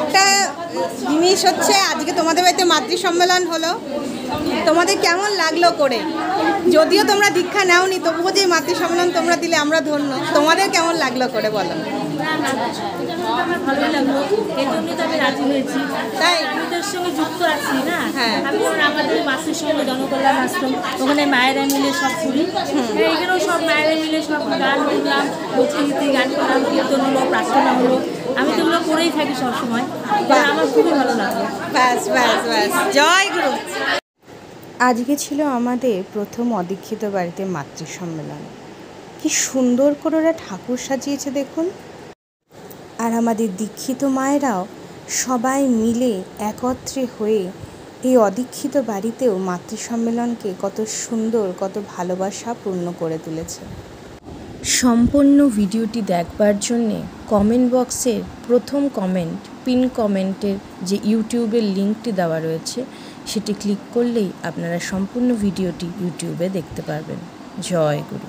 একটা জিনিস হচ্ছে আজকে তোমাদের বাড়িতে মাতৃ সম্মেলন হলো, তোমাদের কেমন লাগলো করে? যদিও তোমরা দীক্ষা নাওনি, তবুও যে মাতৃ সম্মেলন তোমরা দিলে আমরা ধন্য। তোমাদের কেমন লাগলো করে বলো? আমার ভালোই লাগলো, এই জন্যই তো আমি রাজি হয়েছি। তাই ওদের সঙ্গে যুক্ত আছি না। আমি আমাদের মাতৃ সঙ্গে জনকল্যাণ আশ্রম, ওখানে মায়েরা মিলে সব করি। এখানেও সব মায়েরা মিলে সব গান করলাম, ভক্তিগীতি গান করলাম, কীর্তন হলো, প্রার্থনা হলো। আমি তো ওগুলো করেই থাকি সবসময়, আমার খুবই ভালো লাগলো। ব্যাস ব্যাস ব্যাস, জয় গুরু। আজকে ছিল আমাদের প্রথম অদীক্ষিত বাড়িতে মাতৃ সম্মেলন। কি সুন্দর করে ওরা ঠাকুর সাজিয়েছে দেখুন। আর আমাদের দীক্ষিত মায়েরাও সবাই মিলে একত্রে হয়ে এই অদীক্ষিত বাড়িতেও মাতৃ সম্মেলনকে কত সুন্দর, কত ভালোবাসা পূর্ণ করে তুলেছে। সম্পূর্ণ ভিডিওটি দেখবার জন্যে কমেন্ট বক্সের প্রথম কমেন্ট, পিন কমেন্টের যে ইউটিউবের লিঙ্কটি দেওয়া রয়েছে সেটি ক্লিক করলেই আপনারা সম্পূর্ণ ভিডিওটি ইউটিউবে দেখতে পারবেন। জয় গুরু।